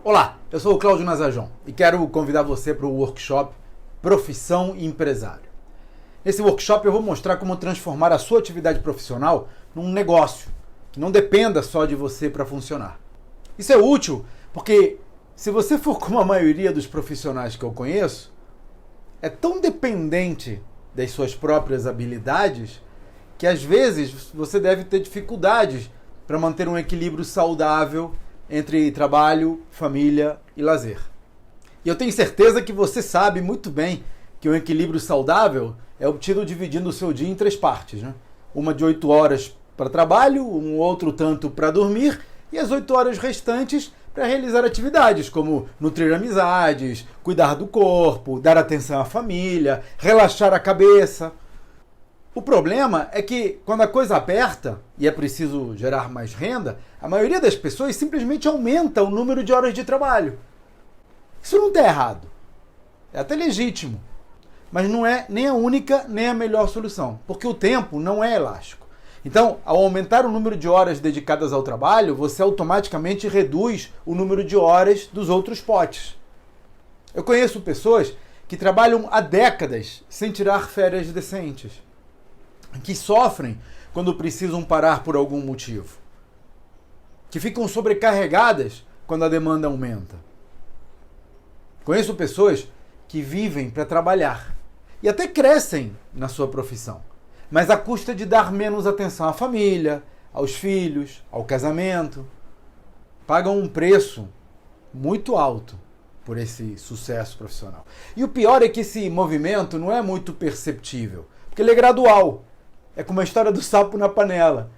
Olá, eu sou o Cláudio Nazajon e quero convidar você para o workshop Profissão e Empresário. Nesse workshop eu vou mostrar como transformar a sua atividade profissional num negócio que não dependa só de você para funcionar. Isso é útil porque se você for como a maioria dos profissionais que eu conheço, é tão dependente das suas próprias habilidades que às vezes você deve ter dificuldades para manter um equilíbrio saudável entre trabalho, família e lazer. E eu tenho certeza que você sabe muito bem que um equilíbrio saudável é obtido dividindo o seu dia em 3 partes, né? Uma de 8 horas para trabalho, um outro tanto para dormir e as 8 horas restantes para realizar atividades como nutrir amizades, cuidar do corpo, dar atenção à família, relaxar a cabeça. O problema é que quando a coisa aperta e é preciso gerar mais renda, a maioria das pessoas simplesmente aumenta o número de horas de trabalho. Isso não está errado. É até legítimo. Mas não é nem a única nem a melhor solução, porque o tempo não é elástico. Então, ao aumentar o número de horas dedicadas ao trabalho, você automaticamente reduz o número de horas dos outros potes. Eu conheço pessoas que trabalham há décadas sem tirar férias decentes, que sofrem quando precisam parar por algum motivo, que ficam sobrecarregadas quando a demanda aumenta. Conheço pessoas que vivem para trabalhar e até crescem na sua profissão, mas à custa de dar menos atenção à família, aos filhos, ao casamento. Pagam um preço muito alto por esse sucesso profissional. E o pior é que esse movimento não é muito perceptível, porque ele é gradual. É como a história do sapo na panela.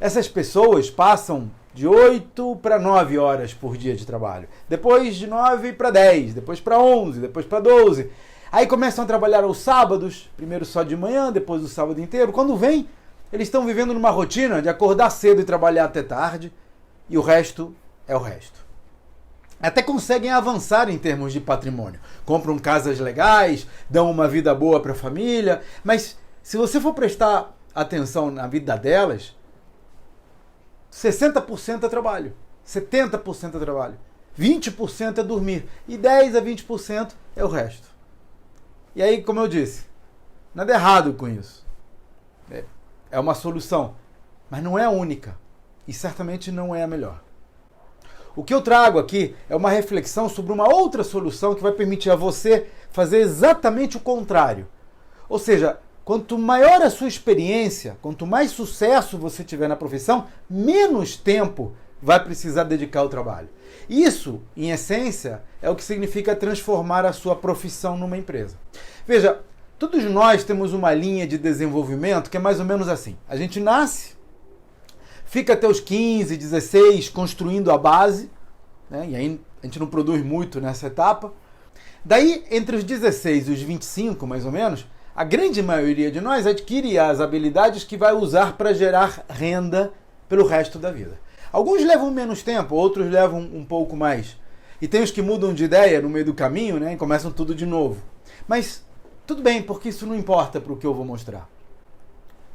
Essas pessoas passam de 8 para 9 horas por dia de trabalho. Depois de 9 para 10, depois para 11, depois para 12. Aí começam a trabalhar aos sábados, primeiro só de manhã, depois o sábado inteiro. Quando vem, eles estão vivendo numa rotina de acordar cedo e trabalhar até tarde, e o resto é o resto. Até conseguem avançar em termos de patrimônio. Compram casas legais, dão uma vida boa para a família, mas se você for prestar atenção na vida delas, 60% é trabalho, 70% é trabalho, 20% é dormir e 10 a 20% é o resto. E aí, como eu disse, nada errado com isso. É uma solução, mas não é a única e certamente não é a melhor. O que eu trago aqui é uma reflexão sobre uma outra solução que vai permitir a você fazer exatamente o contrário. Ou seja, quanto maior a sua experiência, quanto mais sucesso você tiver na profissão, menos tempo vai precisar dedicar ao trabalho. Isso, em essência, é o que significa transformar a sua profissão numa empresa. Veja, todos nós temos uma linha de desenvolvimento que é mais ou menos assim. A gente nasce, fica até os 15, 16 construindo a base, né? E aí a gente não produz muito nessa etapa. Daí, entre os 16 e os 25, mais ou menos, a grande maioria de nós adquire as habilidades que vai usar para gerar renda pelo resto da vida. Alguns levam menos tempo, outros levam um pouco mais. E tem os que mudam de ideia no meio do caminho, né, e começam tudo de novo. Mas tudo bem, porque isso não importa para o que eu vou mostrar.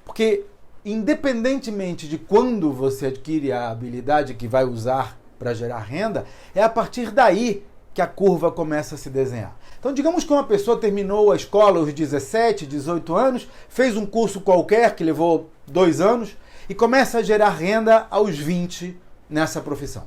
Porque independentemente de quando você adquire a habilidade que vai usar para gerar renda, é a partir daí que a curva começa a se desenhar. Então, digamos que uma pessoa terminou a escola aos 17, 18 anos, fez um curso qualquer que levou 2 anos e começa a gerar renda aos 20 nessa profissão.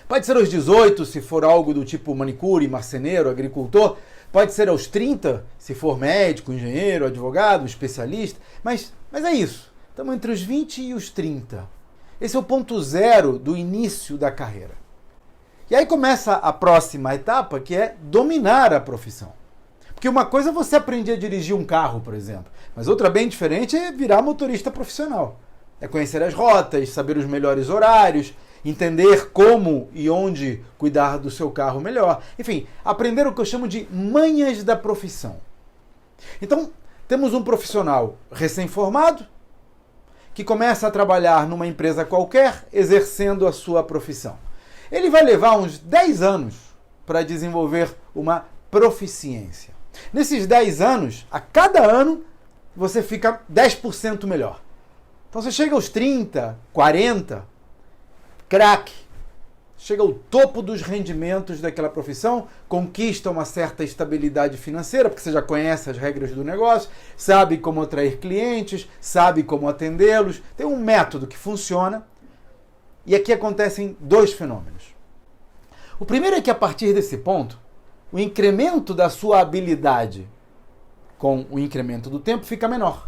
Pode ser aos 18, se for algo do tipo manicure, marceneiro, agricultor. Pode ser aos 30, se for médico, engenheiro, advogado, especialista. Mas é isso. Estamos entre os 20 e os 30. Esse é o ponto zero do início da carreira. E aí começa a próxima etapa, que é dominar a profissão. Porque uma coisa é você aprender a dirigir um carro, por exemplo, mas outra bem diferente é virar motorista profissional. É conhecer as rotas, saber os melhores horários, entender como e onde cuidar do seu carro melhor. Enfim, aprender o que eu chamo de manhas da profissão. Então, temos um profissional recém-formado que começa a trabalhar numa empresa qualquer, exercendo a sua profissão. Ele vai levar uns 10 anos para desenvolver uma proficiência. Nesses 10 anos, a cada ano, você fica 10% melhor. Então você chega aos 30, 40, craque. chega ao topo dos rendimentos daquela profissão, conquista uma certa estabilidade financeira, porque você já conhece as regras do negócio, sabe como atrair clientes, sabe como atendê-los, tem um método que funciona. E aqui acontecem dois fenômenos. O primeiro é que a partir desse ponto, o incremento da sua habilidade com o incremento do tempo fica menor.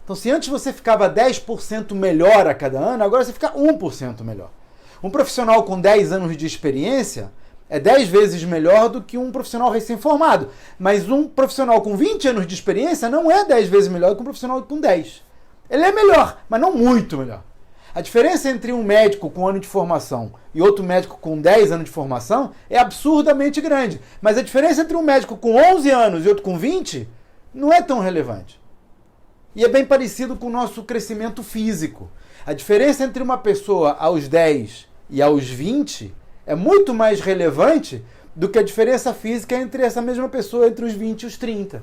Então, se antes você ficava 10% melhor a cada ano, agora você fica 1% melhor. Um profissional com 10 anos de experiência é 10 vezes melhor do que um profissional recém-formado. Mas um profissional com 20 anos de experiência não é 10 vezes melhor do que um profissional com 10. Ele é melhor, mas não muito melhor. A diferença entre um médico com 1 ano de formação e outro médico com 10 anos de formação é absurdamente grande. Mas a diferença entre um médico com 11 anos e outro com 20 não é tão relevante. E é bem parecido com o nosso crescimento físico. A diferença entre uma pessoa aos 10 e aos 20 é muito mais relevante do que a diferença física entre essa mesma pessoa entre os 20 e os 30.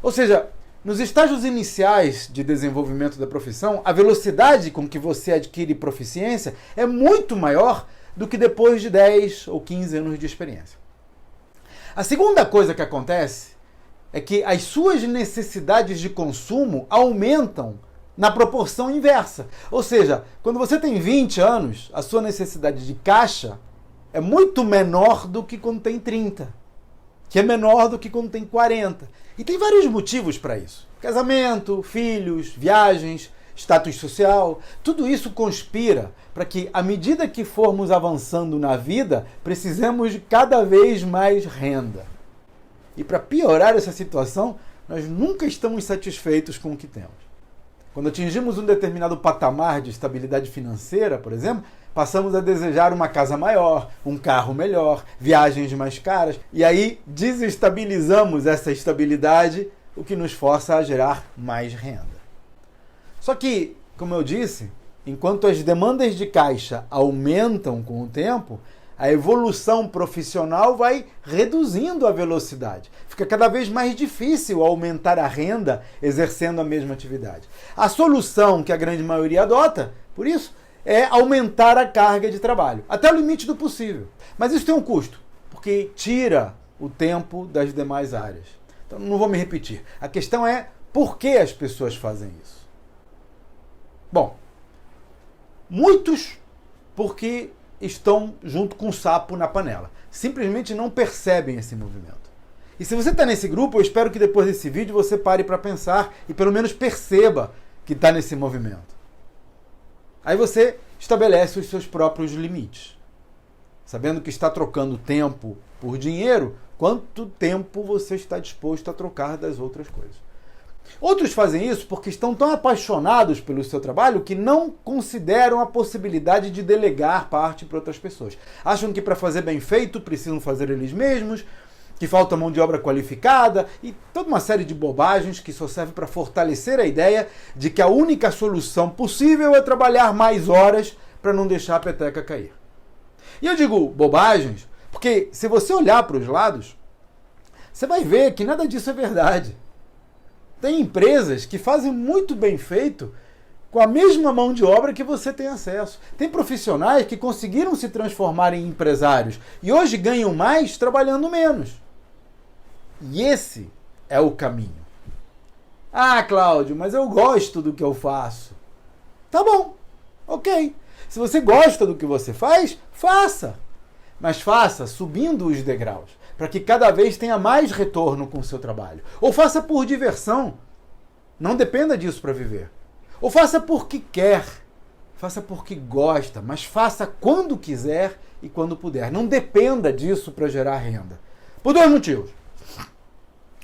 Ou seja, nos estágios iniciais de desenvolvimento da profissão, a velocidade com que você adquire proficiência é muito maior do que depois de 10 ou 15 anos de experiência. A segunda coisa que acontece é que as suas necessidades de consumo aumentam na proporção inversa. Ou seja, quando você tem 20 anos, a sua necessidade de caixa é muito menor do que quando tem 30, que é menor do que quando tem 40. E tem vários motivos para isso. Casamento, filhos, viagens, status social, tudo isso conspira para que, à medida que formos avançando na vida, precisemos de cada vez mais renda. E para piorar essa situação, nós nunca estamos satisfeitos com o que temos. Quando atingimos um determinado patamar de estabilidade financeira, por exemplo, passamos a desejar uma casa maior, um carro melhor, viagens mais caras, e aí desestabilizamos essa estabilidade, o que nos força a gerar mais renda. Só que, como eu disse, enquanto as demandas de caixa aumentam com o tempo, a evolução profissional vai reduzindo a velocidade. Fica cada vez mais difícil aumentar a renda exercendo a mesma atividade. A solução que a grande maioria adota, por isso, é aumentar a carga de trabalho, até o limite do possível. Mas isso tem um custo, porque tira o tempo das demais áreas. Então não vou me repetir. A questão é por que as pessoas fazem isso? Bom, muitos porque estão junto com o sapo na panela. Simplesmente não percebem esse movimento. E se você está nesse grupo, eu espero que depois desse vídeo você pare para pensar e pelo menos perceba que está nesse movimento. Aí você estabelece os seus próprios limites. Sabendo que está trocando tempo por dinheiro, quanto tempo você está disposto a trocar das outras coisas? Outros fazem isso porque estão tão apaixonados pelo seu trabalho que não consideram a possibilidade de delegar parte para outras pessoas. Acham que para fazer bem feito precisam fazer eles mesmos, que falta mão de obra qualificada e toda uma série de bobagens que só serve para fortalecer a ideia de que a única solução possível é trabalhar mais horas para não deixar a peteca cair. E eu digo bobagens porque se você olhar para os lados, você vai ver que nada disso é verdade. Tem empresas que fazem muito bem feito com a mesma mão de obra que você tem acesso. Tem profissionais que conseguiram se transformar em empresários e hoje ganham mais trabalhando menos. E esse é o caminho. Ah, Cláudio, mas eu gosto do que eu faço. Tá bom, ok. Se você gosta do que você faz, faça. Mas faça subindo os degraus, para que cada vez tenha mais retorno com o seu trabalho. Ou faça por diversão. Não dependa disso para viver. Ou faça porque quer. Faça porque gosta, mas faça quando quiser e quando puder. Não dependa disso para gerar renda. Por dois motivos.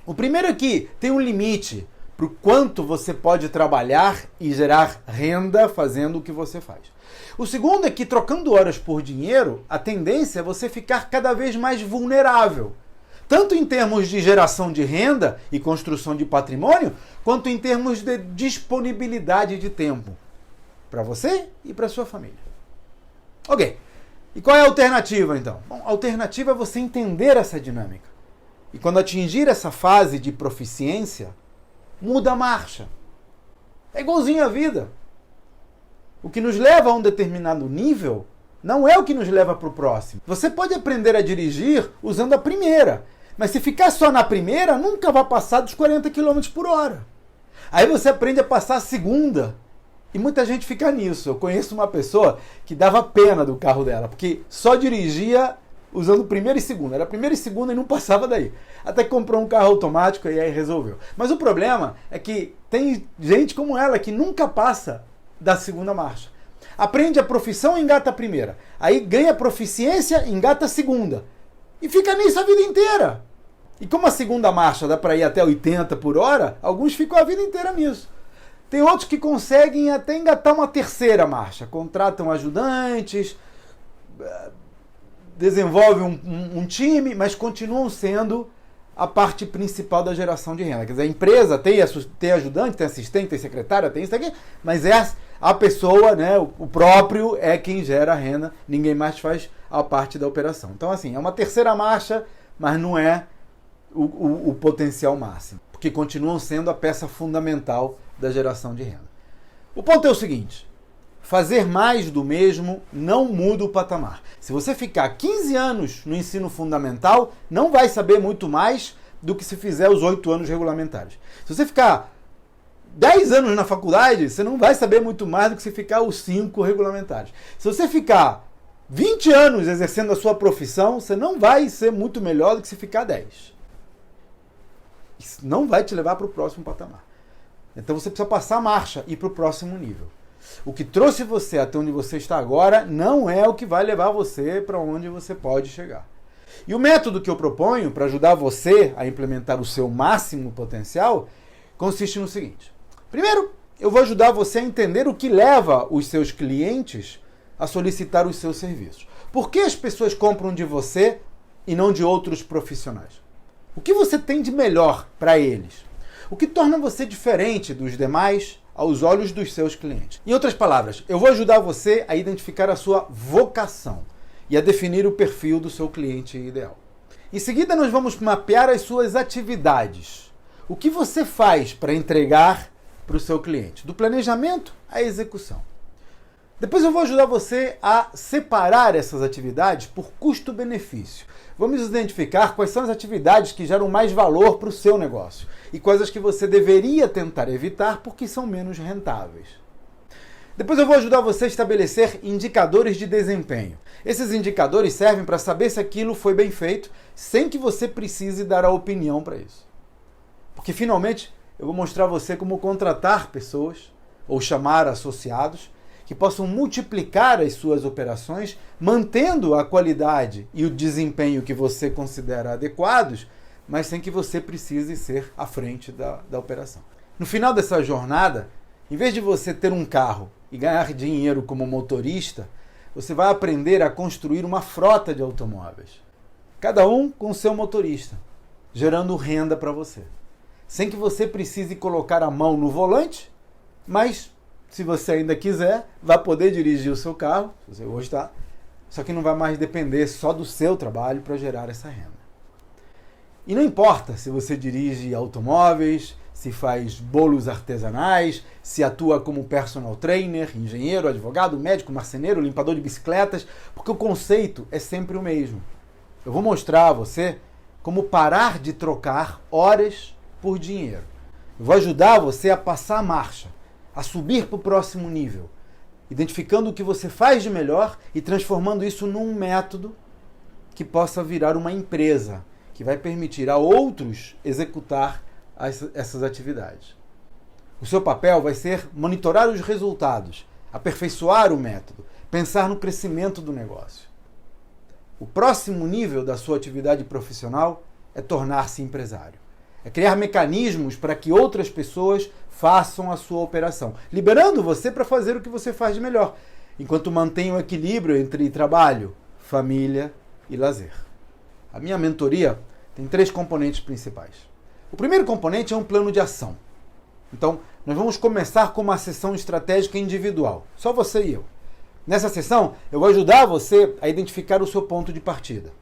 O primeiro é que tem um limite para o quanto você pode trabalhar e gerar renda fazendo o que você faz. O segundo é que, trocando horas por dinheiro, a tendência é você ficar cada vez mais vulnerável. Tanto em termos de geração de renda e construção de patrimônio, quanto em termos de disponibilidade de tempo. Para você e para sua família. Ok. E qual é a alternativa, então? Bom, a alternativa é você entender essa dinâmica. E quando atingir essa fase de proficiência, muda a marcha. É igualzinho à vida. O que nos leva a um determinado nível não é o que nos leva para o próximo. Você pode aprender a dirigir usando a primeira, mas se ficar só na primeira, nunca vai passar dos 40 km por hora. Aí você aprende a passar a segunda. E muita gente fica nisso. Eu conheço uma pessoa que dava pena do carro dela, porque só dirigia usando primeira e segunda. Era primeira e segunda e não passava daí. Até que comprou um carro automático e aí resolveu. Mas o problema é que tem gente como ela que nunca passa da segunda marcha. Aprende a profissão e engata a primeira. Aí ganha proficiência e engata a segunda. E fica nisso a vida inteira. E como a segunda marcha dá para ir até 80 por hora, alguns ficam a vida inteira nisso. Tem outros que conseguem até engatar uma terceira marcha. Contratam ajudantes, desenvolvem um time, mas continuam sendo a parte principal da geração de renda. Quer dizer, a empresa tem ajudante, tem assistente, tem secretária, tem isso aqui, mas a pessoa, né, o próprio é quem gera a renda, ninguém mais faz a parte da operação. Então, assim, é uma terceira marcha, mas não é o potencial máximo, porque continuam sendo a peça fundamental da geração de renda. O ponto é o seguinte: fazer mais do mesmo não muda o patamar. Se você ficar 15 anos no ensino fundamental, não vai saber muito mais do que se fizer os 8 anos regulamentares. Se você ficar 10 anos na faculdade, você não vai saber muito mais do que se ficar os 5 regulamentares. Se você ficar 20 anos exercendo a sua profissão, você não vai ser muito melhor do que se ficar 10. Isso não vai te levar para o próximo patamar. Então você precisa passar a marcha e ir para o próximo nível. O que trouxe você até onde você está agora não é o que vai levar você para onde você pode chegar. E o método que eu proponho para ajudar você a implementar o seu máximo potencial consiste no seguinte. Primeiro, eu vou ajudar você a entender o que leva os seus clientes a solicitar os seus serviços. Por que as pessoas compram de você e não de outros profissionais? O que você tem de melhor para eles? O que torna você diferente dos demais aos olhos dos seus clientes? Em outras palavras, eu vou ajudar você a identificar a sua vocação e a definir o perfil do seu cliente ideal. Em seguida, nós vamos mapear as suas atividades. O que você faz para entregar para o seu cliente? Do planejamento à execução. Depois eu vou ajudar você a separar essas atividades por custo-benefício. Vamos identificar quais são as atividades que geram mais valor para o seu negócio e quais as que você deveria tentar evitar porque são menos rentáveis. Depois eu vou ajudar você a estabelecer indicadores de desempenho. Esses indicadores servem para saber se aquilo foi bem feito sem que você precise dar a opinião para isso. Porque finalmente eu vou mostrar a você como contratar pessoas ou chamar associados que possam multiplicar as suas operações, mantendo a qualidade e o desempenho que você considera adequados, mas sem que você precise ser à frente da operação. No final dessa jornada, em vez de você ter um carro e ganhar dinheiro como motorista, você vai aprender a construir uma frota de automóveis, cada um com seu motorista, gerando renda para você, sem que você precise colocar a mão no volante, mas se você ainda quiser, vai poder dirigir o seu carro, se você gostar, só que não vai mais depender só do seu trabalho para gerar essa renda. E não importa se você dirige automóveis, se faz bolos artesanais, se atua como personal trainer, engenheiro, advogado, médico, marceneiro, limpador de bicicletas, porque o conceito é sempre o mesmo. Eu vou mostrar a você como parar de trocar horas por dinheiro. Eu vou ajudar você a passar a marcha, a subir para o próximo nível, identificando o que você faz de melhor e transformando isso num método que possa virar uma empresa, que vai permitir a outros executar essas atividades. O seu papel vai ser monitorar os resultados, aperfeiçoar o método, pensar no crescimento do negócio. O próximo nível da sua atividade profissional é tornar-se empresário. É criar mecanismos para que outras pessoas façam a sua operação, liberando você para fazer o que você faz de melhor, enquanto mantém o equilíbrio entre trabalho, família e lazer. A minha mentoria tem 3 componentes principais. O primeiro componente é um plano de ação. Então, nós vamos começar com uma sessão estratégica individual, só você e eu. Nessa sessão, eu vou ajudar você a identificar o seu ponto de partida.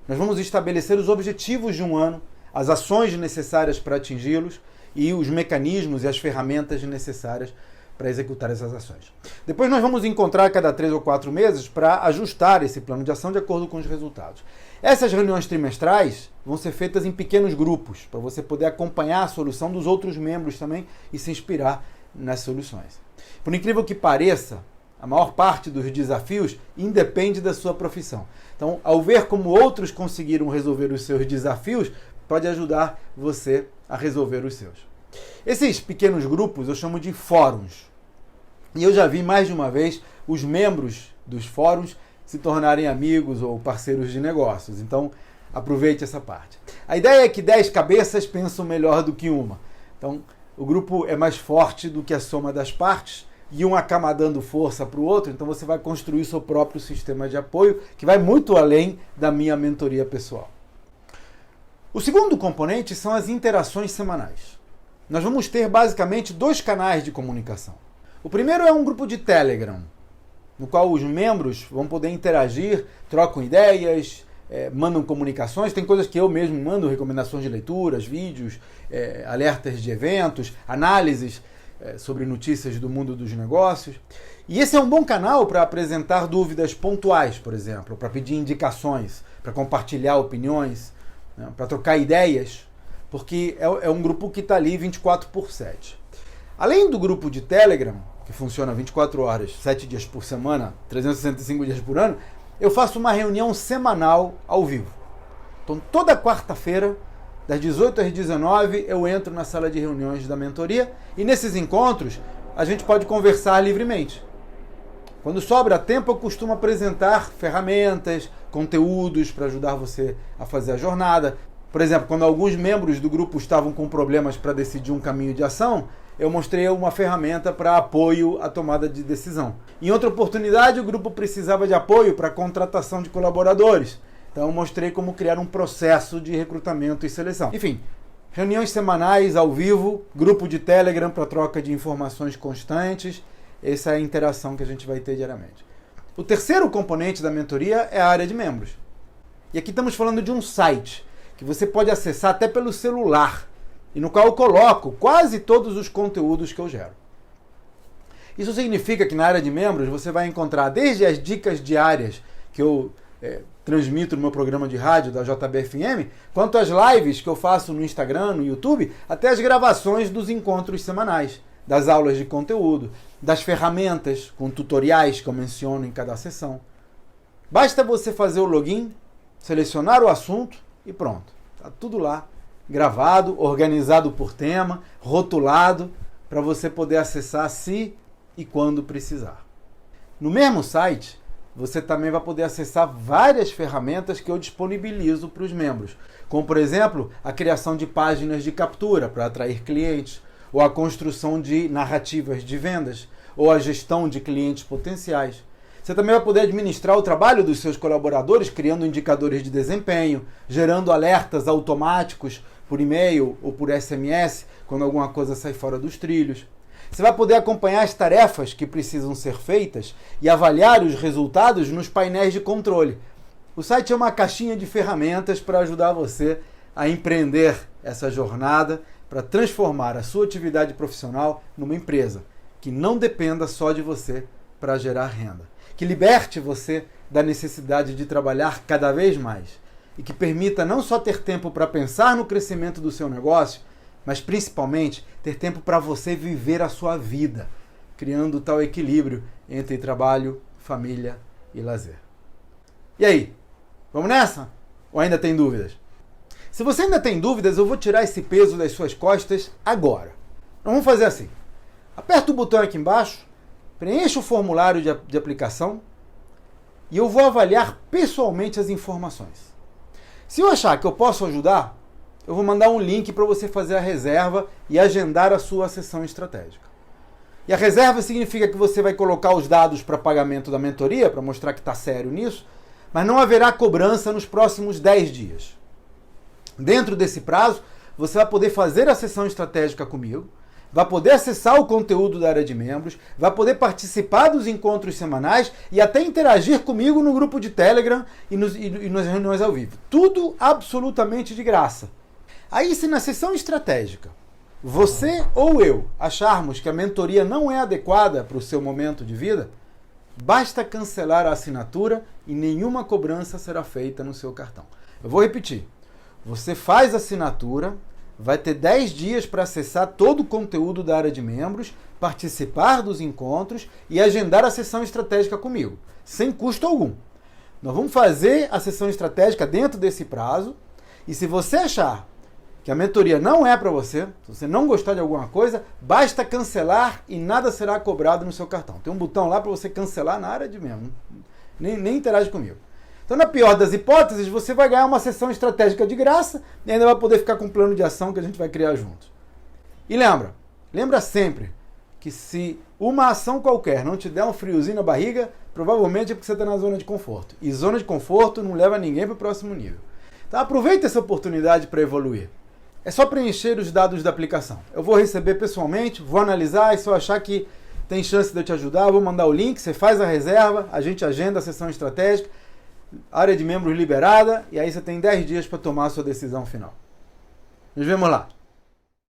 Nós vamos estabelecer os objetivos de um ano, as ações necessárias para atingi-los e os mecanismos e as ferramentas necessárias para executar essas ações. Depois nós vamos encontrar a cada 3 ou 4 meses para ajustar esse plano de ação de acordo com os resultados. Essas reuniões trimestrais vão ser feitas em pequenos grupos, para você poder acompanhar a solução dos outros membros também e se inspirar nas soluções. Por incrível que pareça, a maior parte dos desafios independe da sua profissão. Então, ao ver como outros conseguiram resolver os seus desafios, pode ajudar você a resolver os seus. Esses pequenos grupos eu chamo de fóruns. E eu já vi mais de uma vez os membros dos fóruns se tornarem amigos ou parceiros de negócios. Então, aproveite essa parte. A ideia é que 10 cabeças pensam melhor do que uma. Então, o grupo é mais forte do que a soma das partes e um acaba dando força para o outro. Então, você vai construir seu próprio sistema de apoio que vai muito além da minha mentoria pessoal. O segundo componente são as interações semanais. Nós vamos ter basicamente 2 canais de comunicação. O primeiro é um grupo de Telegram, no qual os membros vão poder interagir, trocam ideias, mandam comunicações. Tem coisas que eu mesmo mando, recomendações de leituras, vídeos, alertas de eventos, análises sobre notícias do mundo dos negócios. E esse é um bom canal para apresentar dúvidas pontuais, por exemplo, para pedir indicações, para compartilhar opiniões, né, para trocar ideias, porque é um grupo que está ali 24/7. Além do grupo de Telegram, que funciona 24 horas, 7 dias por semana, 365 dias por ano, eu faço uma reunião semanal ao vivo. Então, toda quarta-feira, das 18 às 19, eu entro na sala de reuniões da mentoria e nesses encontros a gente pode conversar livremente. Quando sobra tempo, eu costumo apresentar ferramentas, conteúdos para ajudar você a fazer a jornada. Por exemplo, quando alguns membros do grupo estavam com problemas para decidir um caminho de ação, eu mostrei uma ferramenta para apoio à tomada de decisão. Em outra oportunidade, o grupo precisava de apoio para a contratação de colaboradores. Então, eu mostrei como criar um processo de recrutamento e seleção. Enfim, reuniões semanais ao vivo, grupo de Telegram para troca de informações constantes. Essa é a interação que a gente vai ter diariamente. O terceiro componente da mentoria é a área de membros. E aqui estamos falando de um site que você pode acessar até pelo celular, e no qual eu coloco quase todos os conteúdos que eu gero. Isso significa que na área de membros você vai encontrar desde as dicas diárias que eu transmito no meu programa de rádio da JBFM, quanto as lives que eu faço no Instagram, no YouTube, até as gravações dos encontros semanais, das aulas de conteúdo, das ferramentas com tutoriais que eu menciono em cada sessão. Basta você fazer o login, selecionar o assunto e pronto. Está tudo lá, gravado, organizado por tema, rotulado, para você poder acessar se e quando precisar. No mesmo site, você também vai poder acessar várias ferramentas que eu disponibilizo para os membros, como, por exemplo, a criação de páginas de captura para atrair clientes, ou a construção de narrativas de vendas, ou a gestão de clientes potenciais. Você também vai poder administrar o trabalho dos seus colaboradores, criando indicadores de desempenho, gerando alertas automáticos por e-mail ou por SMS, quando alguma coisa sai fora dos trilhos. Você vai poder acompanhar as tarefas que precisam ser feitas e avaliar os resultados nos painéis de controle. O site é uma caixinha de ferramentas para ajudar você a empreender essa jornada, para transformar a sua atividade profissional numa empresa que não dependa só de você para gerar renda, que liberte você da necessidade de trabalhar cada vez mais e que permita não só ter tempo para pensar no crescimento do seu negócio, mas principalmente ter tempo para você viver a sua vida, criando tal equilíbrio entre trabalho, família e lazer. E aí, vamos nessa? Ou ainda tem dúvidas? Se você ainda tem dúvidas, eu vou tirar esse peso das suas costas agora. Então vamos fazer assim. Aperta o botão aqui embaixo, preencha o formulário de aplicação e eu vou avaliar pessoalmente as informações. Se eu achar que eu posso ajudar, eu vou mandar um link para você fazer a reserva e agendar a sua sessão estratégica. E a reserva significa que você vai colocar os dados para pagamento da mentoria, para mostrar que está sério nisso, mas não haverá cobrança nos próximos 10 dias. Dentro desse prazo, você vai poder fazer a sessão estratégica comigo, vai poder acessar o conteúdo da área de membros, vai poder participar dos encontros semanais e até interagir comigo no grupo de Telegram e nas reuniões ao vivo. Tudo absolutamente de graça. Aí, se na sessão estratégica você ou eu acharmos que a mentoria não é adequada para o seu momento de vida, basta cancelar a assinatura e nenhuma cobrança será feita no seu cartão. Eu vou repetir. Você faz a assinatura, vai ter 10 dias para acessar todo o conteúdo da área de membros, participar dos encontros e agendar a sessão estratégica comigo, sem custo algum. Nós vamos fazer a sessão estratégica dentro desse prazo e se você achar que a mentoria não é para você, se você não gostar de alguma coisa, basta cancelar e nada será cobrado no seu cartão. Tem um botão lá para você cancelar na área de membro, nem interage comigo. Então, na pior das hipóteses, você vai ganhar uma sessão estratégica de graça e ainda vai poder ficar com um plano de ação que a gente vai criar juntos. E lembra sempre que se uma ação qualquer não te der um friozinho na barriga, provavelmente é porque você está na zona de conforto. E zona de conforto não leva ninguém para o próximo nível. Então, aproveita essa oportunidade para evoluir. É só preencher os dados da aplicação. Eu vou receber pessoalmente, vou analisar e se eu achar que tem chance de eu te ajudar, eu vou mandar o link, você faz a reserva, a gente agenda a sessão estratégica, área de membros liberada, e aí você tem 10 dias para tomar a sua decisão final. Nos vemos lá.